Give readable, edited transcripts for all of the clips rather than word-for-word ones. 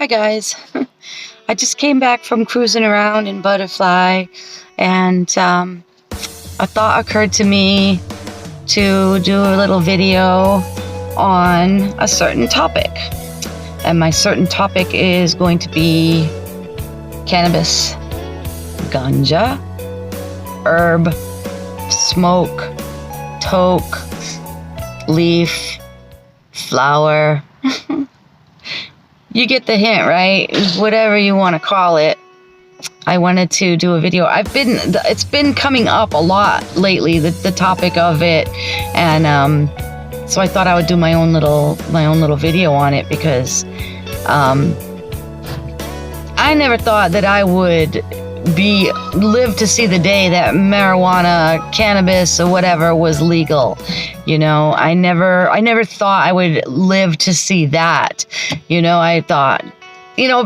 Hi guys. I just came back from cruising around in Butterfly, and a thought occurred to me to do a little video on a certain topic. And my certain topic is going to be cannabis, ganja, herb, smoke, toke, leaf, flower. You get the hint, right? Whatever you want to call it. I wanted to do a video. It's been coming up a lot lately, the topic of it, and so I thought I would do my own little video on it, because I never thought that I would live to see the day that marijuana, cannabis, or whatever was legal. You know, I never thought I would live to see that. You know, I thought,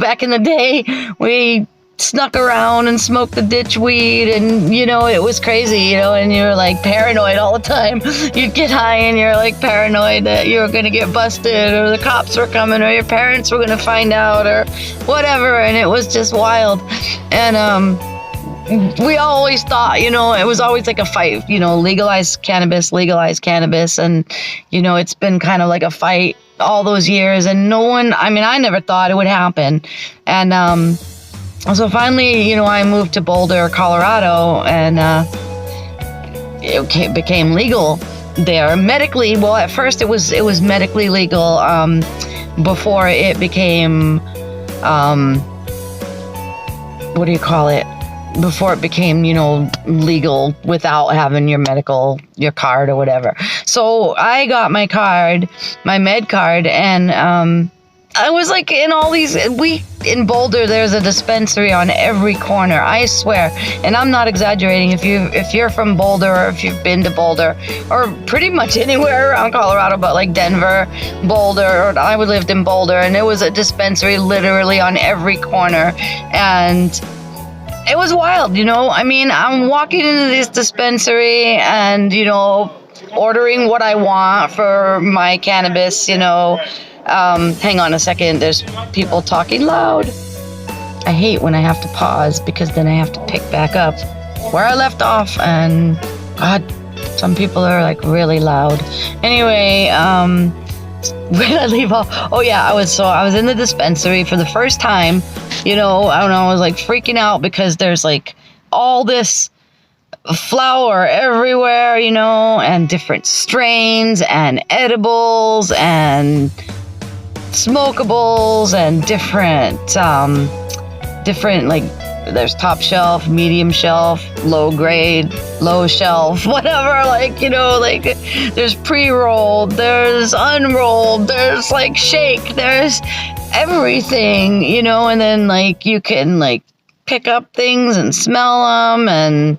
back in the day, we snuck around and smoked the ditch weed, and it was crazy, and you were like paranoid all the time. You'd get high and you're like paranoid that you were gonna get busted, or the cops were coming, or your parents were gonna find out, or whatever, and it was just wild. And we always thought, it was always like a fight, legalize cannabis, and it's been kind of like a fight all those years, and I never thought it would happen. And so finally, I moved to Boulder, Colorado, and it became legal there medically. Well, at first it was medically legal before it became before it became legal without having your card or whatever. So I got my card, my med card, and I was like in all these. In Boulder, there's a dispensary on every corner, I swear, and I'm not exaggerating. If you're from Boulder, or if you've been to Boulder, or pretty much anywhere around Colorado, but like Denver, Boulder, or I lived in Boulder, and there was a dispensary literally on every corner, and it was wild. I'm walking into this dispensary and ordering what I want for my cannabis. Hang on a second, there's people talking loud. I hate when I have to pause, because then I have to pick back up where I left off, and God, some people are like really loud. Anyway, where did I leave off? Oh yeah, I was in the dispensary for the first time. I don't know, I was like freaking out, because there's like all this flower everywhere, and different strains, and edibles, and smokables, and different like, there's top shelf, medium shelf, low grade, low shelf, whatever, like there's pre-rolled, there's unrolled, there's like shake, there's everything, and then like you can like pick up things and smell them, and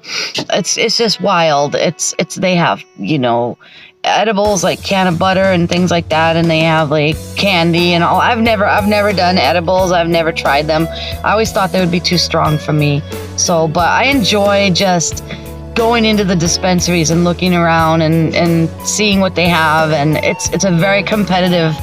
it's just wild. They have edibles like can of butter and things like that, and they have like candy and all. I've never done edibles. I've never tried them. I always thought they would be too strong for me. But I enjoy just going into the dispensaries and looking around and seeing what they have, and it's a very competitive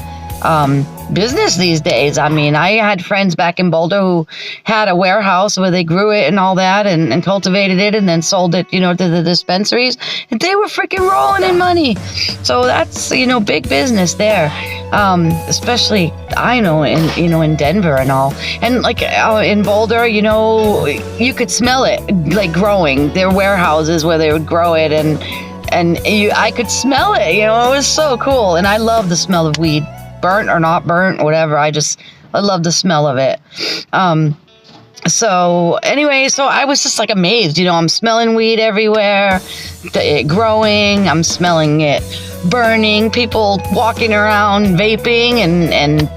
business these days. I had friends back in Boulder who had a warehouse where they grew it and all that, and cultivated it, and then sold it, to the dispensaries, and they were freaking rolling in money. So that's, big business there. Especially, I know, in Denver and all. And like in Boulder, you could smell it like growing. There were warehouses where they would grow it, and I could smell it, it was so cool. And I love the smell of weed. Burnt or not burnt, whatever. I love the smell of it. So anyway, so I was just like amazed. I'm smelling weed everywhere, it growing. I'm smelling it burning. People walking around vaping and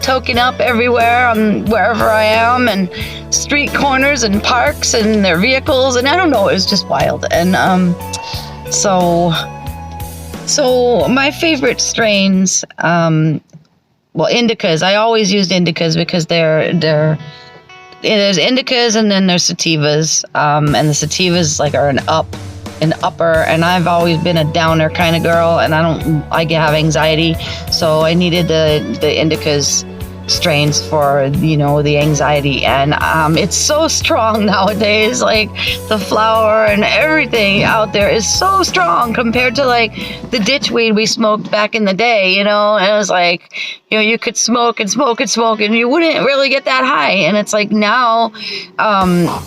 toking up everywhere, wherever I am, and street corners and parks and their vehicles. And I don't know, it was just wild. And So my favorite strains, indicas. I always used indicas, because there's indicas, and then there's sativas. And the sativas are an upper, and I've always been a downer kind of girl, and I have anxiety, so I needed the indicas strains for, the anxiety. And it's so strong nowadays. Like, the flower and everything out there is so strong compared to like the ditch weed we smoked back in the day, and it was like, you could smoke and smoke and smoke and you wouldn't really get that high. And it's like now,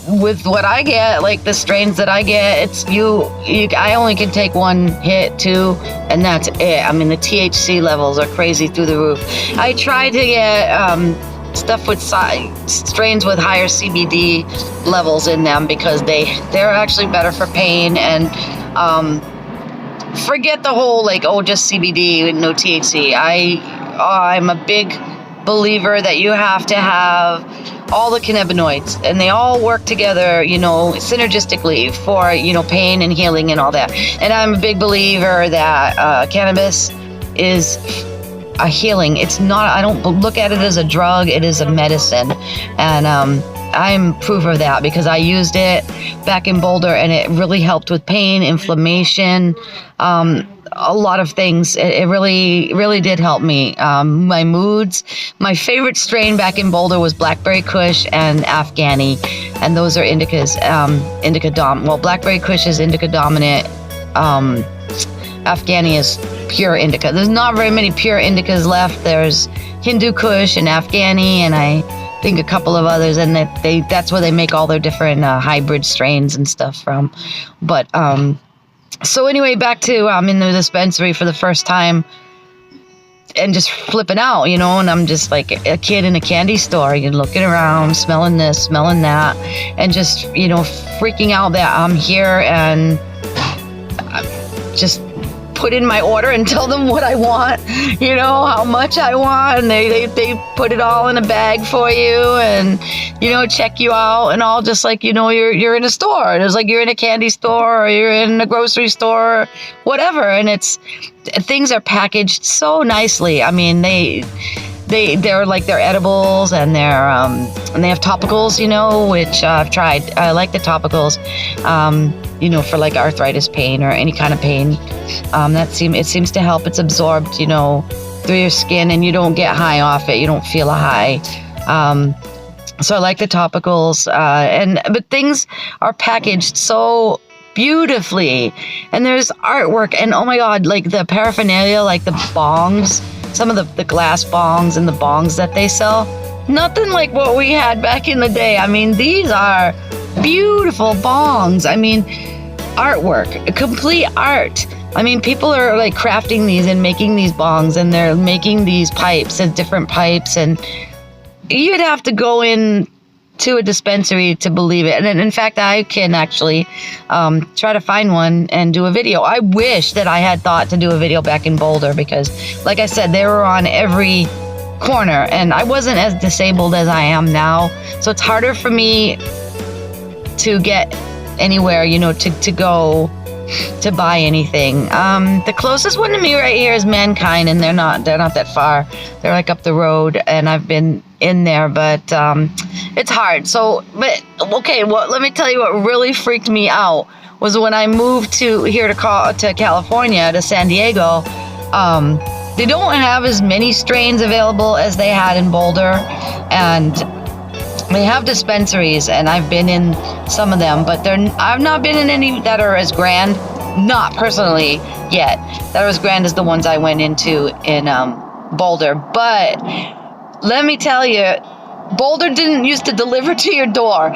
with what I get, like the strains that I get, it's I only can take one hit, two, and that's it. I mean, the THC levels are crazy through the roof. I tried to get stuff with strains with higher CBD levels in them because they're actually better for pain. And forget the whole like, just CBD and no THC. I'm a big believer that you have to have all the cannabinoids, and they all work together, synergistically for, pain and healing and all that. And I'm a big believer that cannabis is a healing. It's not, I don't look at it as a drug, it is a medicine. And I'm proof of that because I used it back in Boulder and it really helped with pain, inflammation, a lot of things. It really, really did help me. My moods. My favorite strain back in Boulder was Blackberry Kush and Afghani, and those are indicas. Blackberry Kush is indica dominant. Afghani is pure indica. There's not very many pure indicas left. There's Hindu Kush and Afghani, and I think a couple of others, and that's where they make all their different hybrid strains and stuff from. But so anyway, back to in the dispensary for the first time and just flipping out, and I'm just like a kid in a candy store, looking around, smelling this, smelling that, and just, freaking out that I'm here, and just put in my order and tell them what I want, how much I want, and they put it all in a bag for you, and check you out and all, just like you're in a store. It's like you're in a candy store or you're in a grocery store, whatever. And things are packaged so nicely. I mean, they're like, they're edibles, and and they have topicals, which I've tried. I like the topicals, for like arthritis pain or any kind of pain. It seems to help. It's absorbed, through your skin, and you don't get high off it. You don't feel a high. So I like the topicals, but things are packaged so beautifully, and there's artwork, and oh my God, like the paraphernalia, like the bongs, some of the glass bongs and the bongs that they sell, nothing like what we had back in the day. I mean, these are beautiful bongs. I mean, artwork, complete art. I mean, people are like crafting these and making these bongs, and they're making these pipes and different pipes, and you'd have to go in to a dispensary to believe it. And in fact, I can actually try to find one and do a video. I wish that I had thought to do a video back in Boulder because, like I said, they were on every corner, and I wasn't as disabled as I am now. So it's harder for me to get anywhere, to go to buy anything. The closest one to me right here is Mankind, and they're not that far. They're like up the road, and I've been in there, but it's hard. So, but okay, well, let me tell you what really freaked me out was when I moved to California, to San Diego. They don't have as many strains available as they had in Boulder, and they have dispensaries, and I've been in some of them, but I've not been in any that are as grand, not personally yet, that are as grand as the ones I went into in Boulder. But let me tell you, Boulder didn't used to deliver to your door.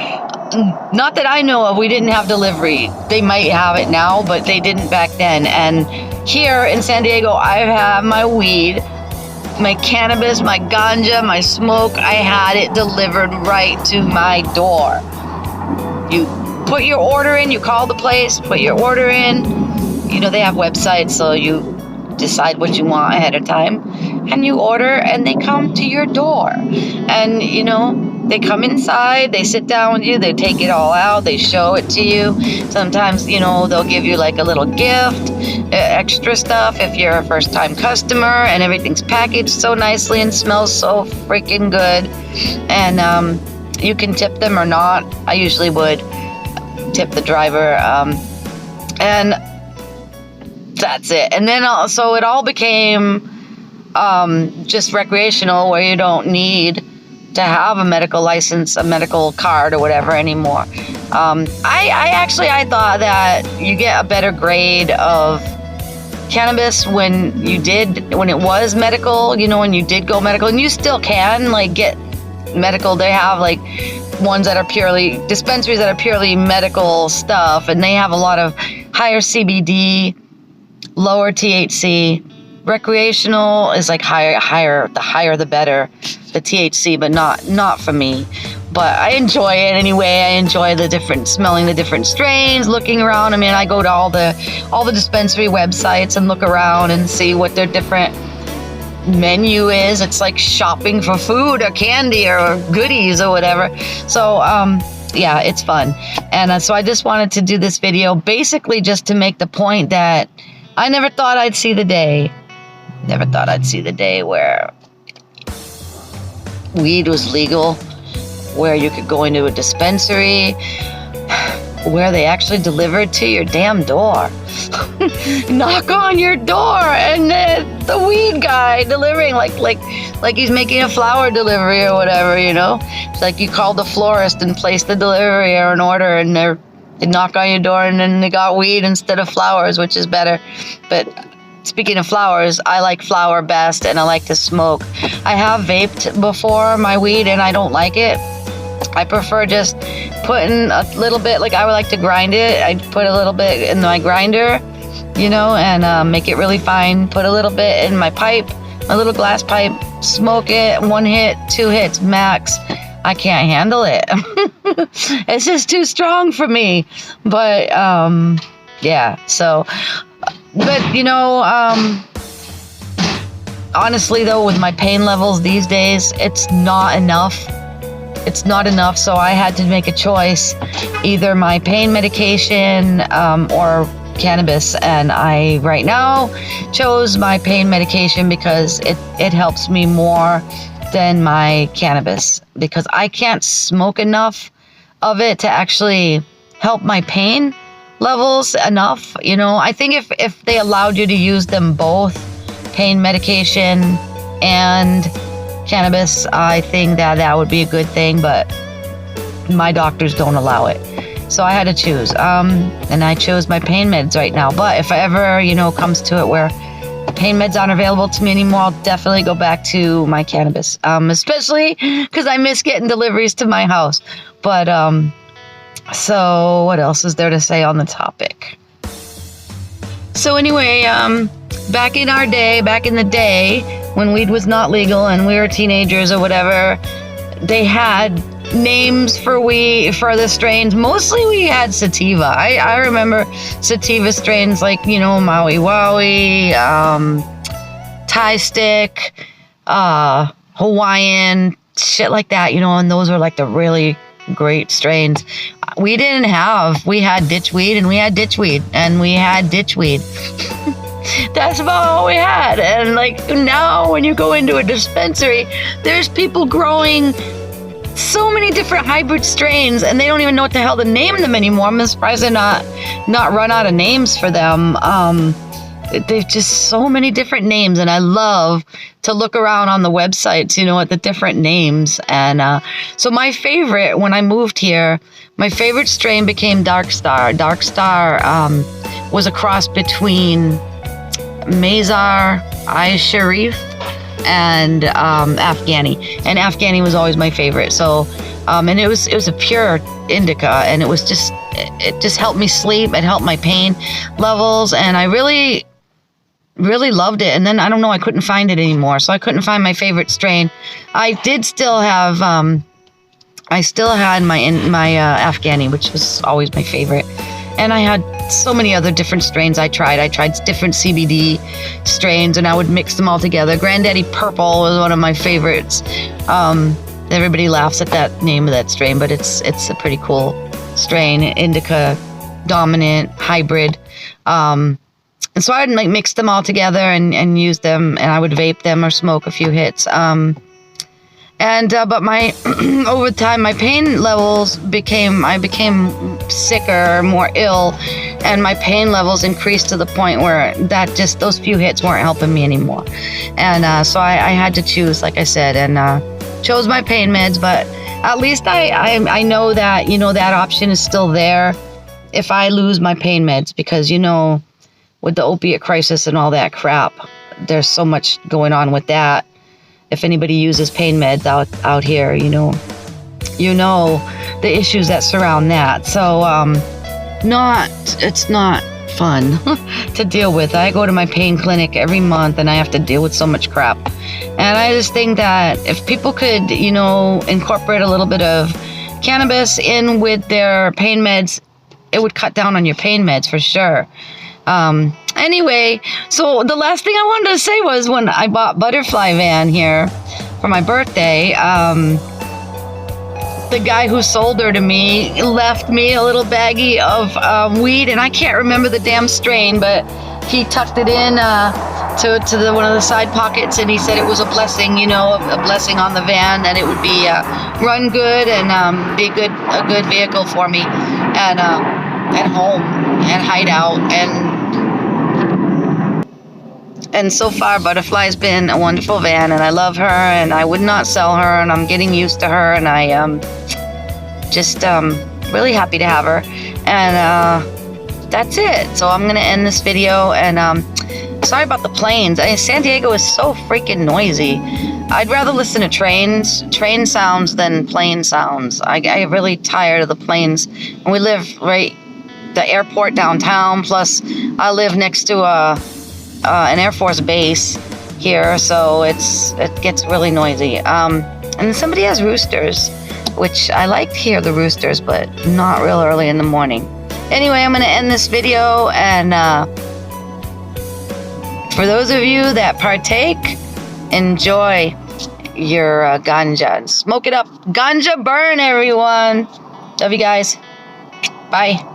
Not that I know of. We didn't have delivery. They might have it now, but they didn't back then. And here in San Diego, I have my weed, my cannabis, my ganja, my smoke. I had it delivered right to my door. You put your order in, you call the place, put your order in. They have websites, so you decide what you want ahead of time, and you order, and they come to your door. And they come inside, they sit down with you, they take it all out, they show it to you. Sometimes they'll give you like a little gift, extra stuff if you're a first time customer, and everything's packaged so nicely and smells so freaking good. And you can tip them or not. I usually would tip the driver, and that's it. And then so it all became just recreational, where you don't need to have a medical license, a medical card or whatever anymore. I thought that you get a better grade of cannabis when it was medical, when you did go medical, and you still can like get medical. They have like ones that are purely dispensaries that are purely medical stuff, and they have a lot of higher CBD, lower THC. Recreational is like higher, the higher the better, the THC, but not for me. But I enjoy it anyway. I enjoy smelling the different strains, looking around. I mean, I go to all the dispensary websites and look around and see what their different menu is. It's like shopping for food or candy or goodies or whatever. So, yeah, it's fun. And so I just wanted to do this video basically just to make the point that I never thought I'd see the day. Never thought I'd see the day where weed was legal, where you could go into a dispensary, where they actually delivered to your damn door. Knock on your door, and the weed guy delivering like he's making a flower delivery or whatever, It's like you call the florist and place the delivery or an order, and they knock on your door, and then they got weed instead of flowers, which is better. But speaking of flowers, I like flower best, and I like to smoke. I have vaped before my weed, and I don't like it. I prefer just putting a little bit, like I would like to grind it. I'd put a little bit in my grinder, and make it really fine. Put a little bit in my pipe, my little glass pipe, smoke it, 1 hit, 2 hits max. I can't handle it. It's just too strong for me. But, yeah, so... But, honestly, though, with my pain levels these days, it's not enough. It's not enough, so I had to make a choice, either my pain medication or cannabis. And I, right now, chose my pain medication because it helps me more than my cannabis, because I can't smoke enough of it to actually help my pain levels enough. I think if they allowed you to use them both, pain medication and cannabis, I think that would be a good thing, but my doctors don't allow it. So I had to choose, and I chose my pain meds right now. But if I ever, comes to it where pain meds aren't available to me anymore, I'll definitely go back to my cannabis, especially because I miss getting deliveries to my house. But so what else is there to say on the topic? So anyway, back in the day, when weed was not legal and we were teenagers or whatever, they had names for the strains. Mostly we had sativa. I remember sativa strains like, Maui Wowie, Thai Stick, Hawaiian, shit like that, and those were like the really great strains. We had ditchweed, and we had ditchweed, and we had ditchweed. That's about all we had. And like now when you go into a dispensary, there's people growing so many different hybrid strains, and they don't even know what the hell to name them anymore. I'm surprised they're not run out of names for them. They've just so many different names, and I love to look around on the websites, at the different names. And so my favorite, when I moved here, my favorite strain became Dark Star. Dark Star was a cross between Mazar, Sharif, and Afghani. And Afghani was always my favorite. So, and it was a pure indica, and it just helped me sleep. It helped my pain levels, and I really loved it. And then I don't know, I couldn't find it anymore, so I couldn't find my favorite strain. I did still have I still had my Afghani, which was always my favorite, and I had so many other different strains. I tried different CBD strains, and I would mix them all together. Granddaddy Purple was one of my favorites. Everybody laughs at that name of that strain, but it's a pretty cool strain, indica dominant hybrid. And so I'd like mix them all together and use them, and I would vape them or smoke a few hits. And And but my over time my pain levels I became sicker, more ill, and my pain levels increased to the point where that just those few hits weren't helping me anymore. And so I had to choose, like I said, and chose my pain meds. But at least I know that, you know, that option is still there if I lose my pain meds, because, you know, with the opiate crisis and all that crap, there's so much going on with that. If anybody uses pain meds out here, you know the issues that surround that. So it's not fun to deal with. I go to my pain clinic every month and I have to deal with so much crap. And I just think that if people could, you know, incorporate a little bit of cannabis in with their pain meds, it would cut down on your pain meds for sure. Anyway, so the last thing I wanted to say was when I bought Butterfly Van here for my birthday, the guy who sold her to me left me a little baggie of weed, and I can't remember the damn strain, but he tucked it in to one of the side pockets, and he said it was a blessing, you know, a blessing on the van, that it would be run good and be a good vehicle for me, and home and hideout. And so far, Butterfly's been a wonderful van, and I love her, and I would not sell her, and I'm getting used to her, and I just really happy to have her. And that's it. So I'm going to end this video, and sorry about the planes. San Diego is so freaking noisy. I'd rather listen to train sounds than plane sounds. I get really tired of the planes. And we live right the airport downtown, plus I live next to an Air Force base here, so it gets really noisy. And somebody has roosters, which I like to hear the roosters, but not real early in the morning. Anyway, I'm going to end this video, and for those of you that partake, enjoy your ganja and smoke it up. Ganja burn, everyone. Love you guys. Bye.